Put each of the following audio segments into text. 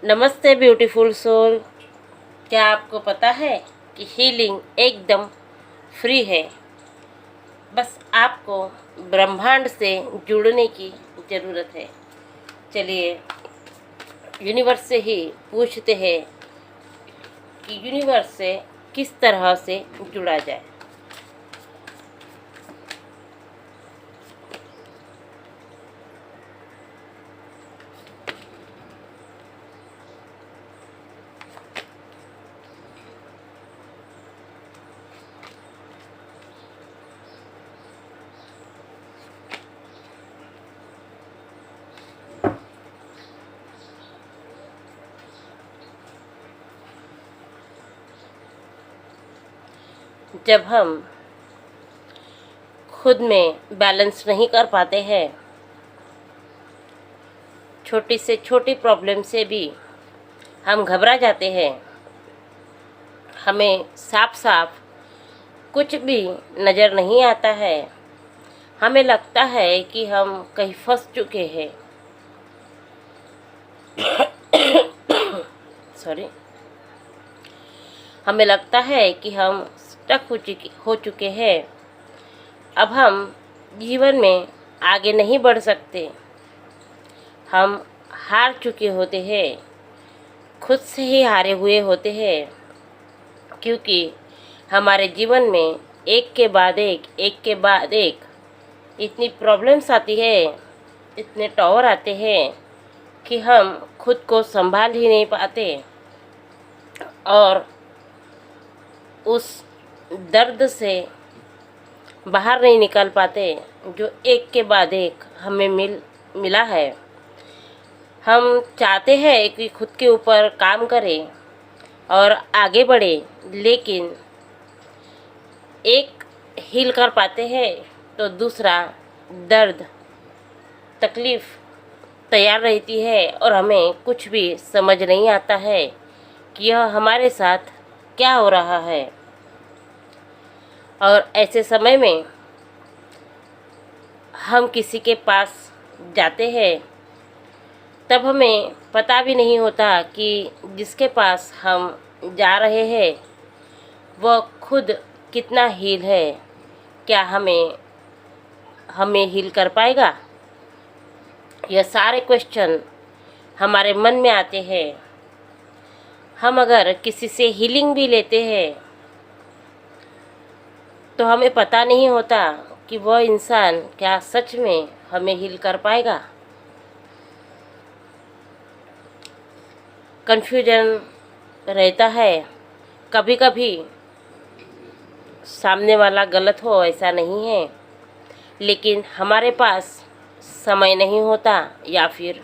नमस्ते beautiful soul. क्या आपको पता है कि हीलिंग एकदम फ्री है? बस आपको ब्रह्मांड से जुड़ने की ज़रूरत है। चलिए यूनिवर्स से ही पूछते हैं कि यूनिवर्स से किस तरह से जुड़ा जाए। जब हम खुद में बैलेंस नहीं कर पाते हैं, छोटी से छोटी प्रॉब्लम से भी हम घबरा जाते हैं, हमें साफ साफ कुछ भी नज़र नहीं आता है, हमें लगता है कि हम कहीं फंस चुके हैं। सॉरी, हमें लगता है कि हम स्टक हो चुके हैं। अब हम जीवन में आगे नहीं बढ़ सकते। हम हार चुके होते हैं, खुद से ही हारे हुए होते हैं, क्योंकि हमारे जीवन में एक के बाद एक इतनी प्रॉब्लम्स आती है, इतने टॉवर आते हैं कि हम खुद को संभाल ही नहीं पाते और उस दर्द से बाहर नहीं निकल पाते जो एक के बाद एक हमें मिला है। हम चाहते हैं कि खुद के ऊपर काम करें और आगे बढ़े, लेकिन एक हील कर पाते हैं तो दूसरा दर्द तकलीफ़ तैयार रहती है और हमें कुछ भी समझ नहीं आता है कि यह हमारे साथ क्या हो रहा है। और ऐसे समय में हम किसी के पास जाते हैं, तब हमें पता भी नहीं होता कि जिसके पास हम जा रहे हैं वह खुद कितना हील है। क्या हमें हील कर पाएगा? यह सारे क्वेश्चन हमारे मन में आते हैं। हम अगर किसी से हीलिंग भी लेते हैं तो हमें पता नहीं होता कि वह इंसान क्या सच में हमें हील कर पाएगा। कन्फ्यूजन रहता है। कभी कभी सामने वाला गलत हो ऐसा नहीं है, लेकिन हमारे पास समय नहीं होता, या फिर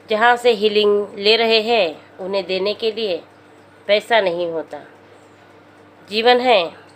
जहाँ से हीलिंग ले रहे हैं उन्हें देने के लिए पैसा नहीं होता। जीवन है,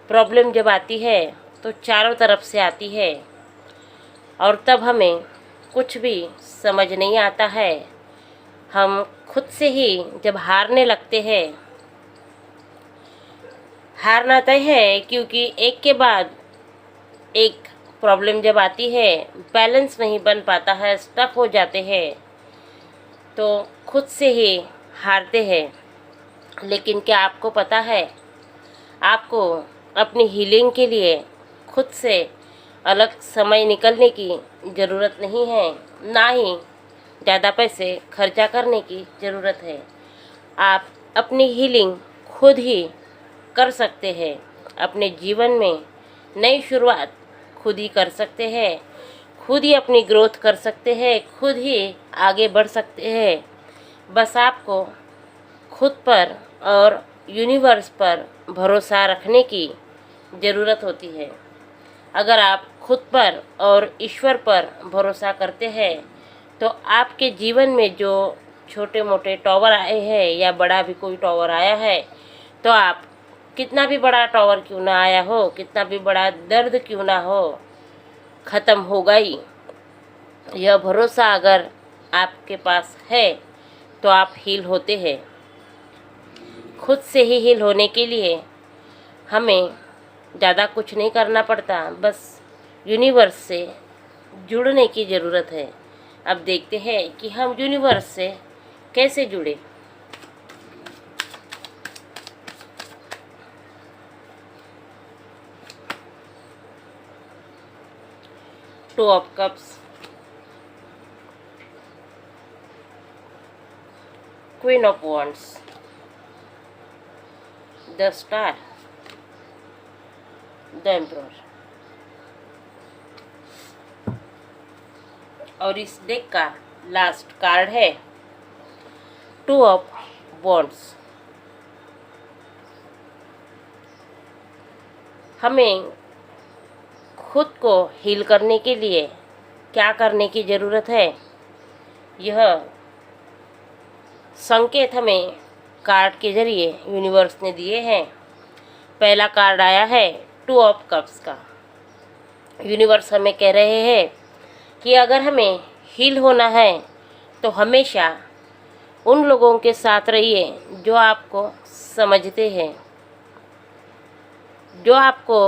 प्रॉब्लम जब आती है तो चारों तरफ से आती है और तब हमें कुछ भी समझ नहीं आता है। हम खुद से ही जब हारने लगते हैं, हारना तय है, क्योंकि एक के बाद एक प्रॉब्लम जब आती है, बैलेंस नहीं बन पाता है, स्टक हो जाते हैं, तो खुद से ही हारते हैं। लेकिन क्या आपको पता है, आपको अपनी हीलिंग के लिए खुद से अलग समय निकलने की ज़रूरत नहीं है, ना ही ज़्यादा पैसे खर्चा करने की ज़रूरत है। आप अपनी हीलिंग खुद ही कर सकते हैं। अपने जीवन में नई शुरुआत खुद ही कर सकते हैं, खुद ही अपनी ग्रोथ कर सकते हैं, खुद ही आगे बढ़ सकते हैं। बस आपको खुद पर और यूनिवर्स पर भरोसा रखने की ज़रूरत होती है। अगर आप खुद पर और ईश्वर पर भरोसा करते हैं तो आपके जीवन में जो छोटे मोटे टॉवर आए हैं या बड़ा भी कोई टॉवर आया है, तो आप कितना भी बड़ा टॉवर क्यों ना आया हो, कितना भी बड़ा दर्द क्यों ना हो, ख़त्म होगा ही। यह भरोसा अगर आपके पास है तो आप हील होते हैं। खुद से ही हील होने के लिए हमें ज़्यादा कुछ नहीं करना पड़ता, बस यूनिवर्स से जुड़ने की ज़रूरत है। अब देखते हैं कि हम यूनिवर्स से कैसे जुड़े? Two of cups, queen of wands, the star, the emperor. और इस डेक का लास्ट कार्ड है टू ऑफ वॉन्ड्स। हमें खुद को हील करने के लिए क्या करने की ज़रूरत है, यह संकेत हमें कार्ड के ज़रिए यूनिवर्स ने दिए हैं। पहला कार्ड आया है टू ऑफ कप्स का। यूनिवर्स हमें कह रहे हैं कि अगर हमें हील होना है तो हमेशा उन लोगों के साथ रहिए जो आपको समझते हैं, जो आपको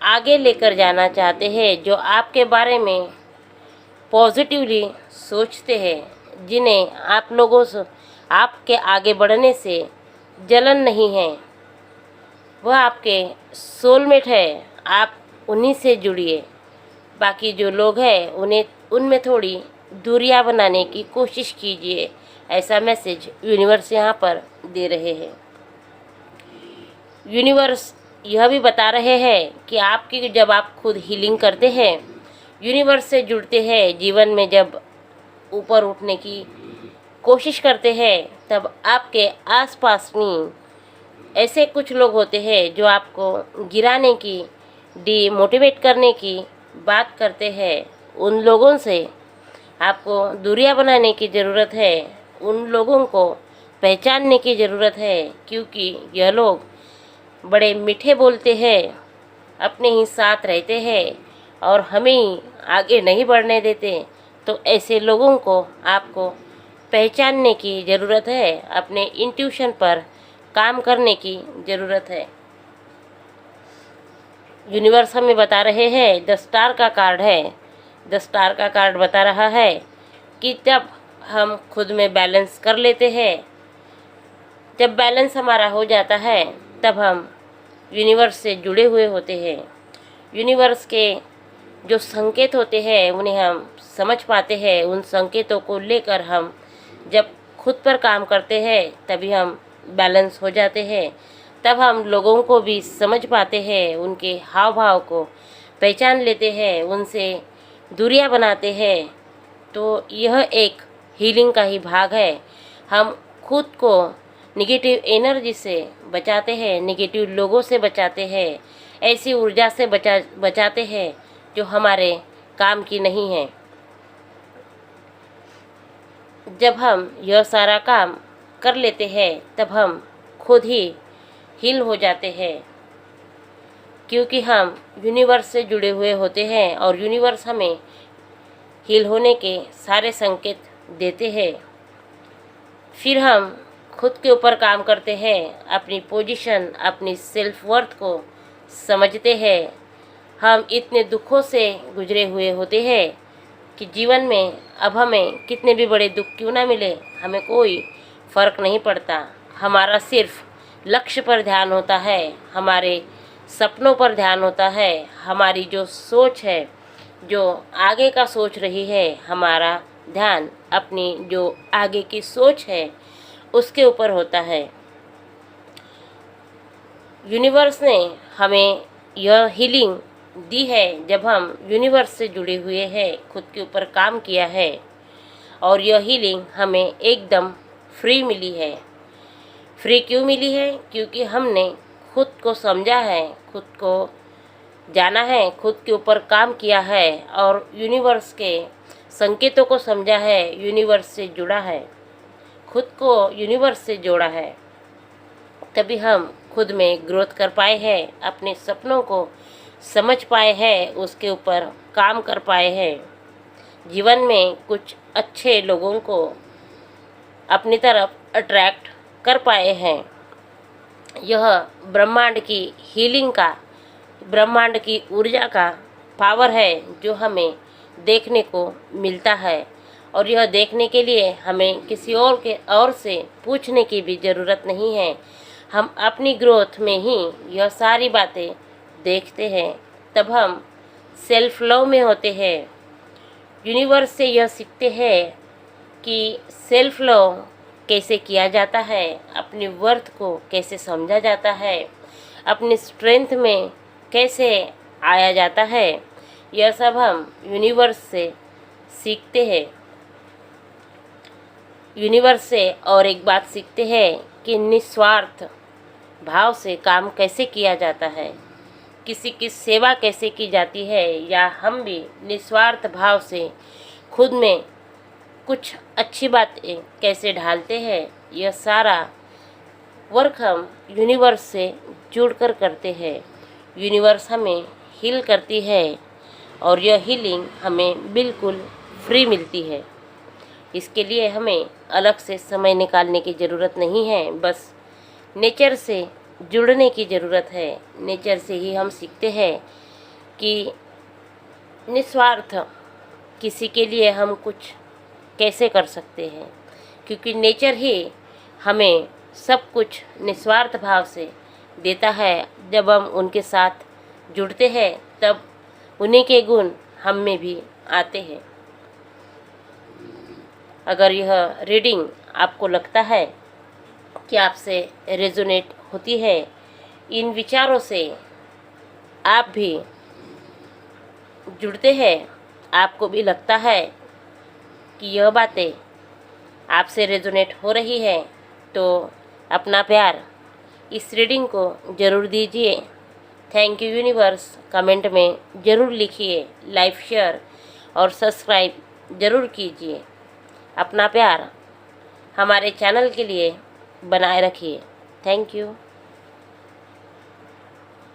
आगे लेकर जाना चाहते हैं, जो आपके बारे में पॉजिटिवली सोचते हैं, जिन्हें आप लोगों से आपके आगे बढ़ने से जलन नहीं है। वह आपके सोलमेट है, आप उन्हीं से जुड़िए। बाकी जो लोग हैं उनमें थोड़ी दूरियां बनाने की कोशिश कीजिए, ऐसा मैसेज यूनिवर्स यहाँ पर दे रहे हैं। यूनिवर्स यह भी बता रहे हैं कि आपकी जब आप खुद हीलिंग करते हैं, यूनिवर्स से जुड़ते हैं, जीवन में जब ऊपर उठने की कोशिश करते हैं, तब आपके आसपास में ऐसे कुछ लोग होते हैं जो आपको गिराने की, डीमोटिवेट करने की बात करते हैं। उन लोगों से आपको दूरियां बनाने की ज़रूरत है, उन लोगों को पहचानने की ज़रूरत है, क्योंकि यह लोग बड़े मीठे बोलते हैं, अपने ही साथ रहते हैं और हमें ही आगे नहीं बढ़ने देते। तो ऐसे लोगों को आपको पहचानने की ज़रूरत है, अपने इंट्यूशन पर काम करने की ज़रूरत है। यूनिवर्स हमें बता रहे हैं, द स्टार का कार्ड है। द स्टार का कार्ड बता रहा है कि जब हम खुद में बैलेंस कर लेते हैं, जब बैलेंस हमारा हो जाता है, तब हम यूनिवर्स से जुड़े हुए होते हैं। यूनिवर्स के जो संकेत होते हैं उन्हें हम समझ पाते हैं। उन संकेतों को लेकर हम जब खुद पर काम करते हैं तभी हम बैलेंस हो जाते हैं। तब हम लोगों को भी समझ पाते हैं, उनके हाव भाव को पहचान लेते हैं, उनसे दूरियां बनाते हैं। तो यह एक हीलिंग का ही भाग है। हम खुद को निगेटिव एनर्जी से बचाते हैं, निगेटिव लोगों से बचाते हैं, ऐसी ऊर्जा से बचाते हैं जो हमारे काम की नहीं है। जब हम यह सारा काम कर लेते हैं तब हम खुद ही हील हो जाते हैं, क्योंकि हम यूनिवर्स से जुड़े हुए होते हैं और यूनिवर्स हमें हील होने के सारे संकेत देते हैं। फिर हम खुद के ऊपर काम करते हैं, अपनी पोजीशन, अपनी सेल्फ वर्थ को समझते हैं। हम इतने दुखों से गुजरे हुए होते हैं कि जीवन में अब हमें कितने भी बड़े दुख क्यों ना मिले, हमें कोई फ़र्क नहीं पड़ता। हमारा सिर्फ लक्ष्य पर ध्यान होता है, हमारे सपनों पर ध्यान होता है, हमारी जो सोच है, जो आगे का सोच रही है, हमारा ध्यान अपनी जो आगे की सोच है उसके ऊपर होता है। यूनिवर्स ने हमें यह हीलिंग दी है जब हम यूनिवर्स से जुड़े हुए हैं, खुद के ऊपर काम किया है, और यह हीलिंग हमें एकदम फ्री मिली है। फ्री क्यों मिली है? क्योंकि हमने खुद को समझा है, खुद को जाना है, खुद के ऊपर काम किया है और यूनिवर्स के संकेतों को समझा है, यूनिवर्स से जुड़ा है, खुद को यूनिवर्स से जोड़ा है। तभी हम खुद में ग्रोथ कर पाए हैं, अपने सपनों को समझ पाए हैं, उसके ऊपर काम कर पाए हैं, जीवन में कुछ अच्छे लोगों को अपनी तरफ अट्रैक्ट कर पाए हैं। यह ब्रह्मांड की हीलिंग का, ब्रह्मांड की ऊर्जा का पावर है जो हमें देखने को मिलता है और यह देखने के लिए हमें किसी और से पूछने की भी ज़रूरत नहीं है। हम अपनी ग्रोथ में ही यह सारी बातें देखते हैं, तब हम सेल्फ लव में होते हैं। यूनिवर्स से यह सीखते हैं कि सेल्फ लव कैसे किया जाता है, अपनी वर्थ को कैसे समझा जाता है, अपनी स्ट्रेंथ में कैसे आया जाता है। यह सब हम यूनिवर्स से सीखते हैं। यूनिवर्स से और एक बात सीखते हैं कि निस्वार्थ भाव से काम कैसे किया जाता है, किसी की सेवा कैसे की जाती है, या हम भी निस्वार्थ भाव से खुद में कुछ अच्छी बातें कैसे ढालते हैं। यह सारा वर्क हम यूनिवर्स से जुड़कर करते हैं। यूनिवर्स हमें हील करती है और यह हीलिंग हमें बिल्कुल फ्री मिलती है। इसके लिए हमें अलग से समय निकालने की ज़रूरत नहीं है, बस नेचर से जुड़ने की ज़रूरत है। नेचर से ही हम सीखते हैं कि निस्वार्थ किसी के लिए हम कुछ कैसे कर सकते हैं, क्योंकि नेचर ही हमें सब कुछ निस्वार्थ भाव से देता है। जब हम उनके साथ जुड़ते हैं तब उन्हीं के गुण हम में भी आते हैं। अगर यह रीडिंग आपको लगता है कि आपसे रेजोनेट होती है, इन विचारों से आप भी जुड़ते हैं, आपको भी लगता है कि यह बातें आपसे रेजोनेट हो रही है, तो अपना प्यार इस रीडिंग को ज़रूर दीजिए। थैंक यू यूनिवर्स कमेंट में ज़रूर लिखिए, लाइक शेयर और सब्सक्राइब ज़रूर कीजिए। अपना प्यार हमारे चैनल के लिए बनाए रखिए। Thank you.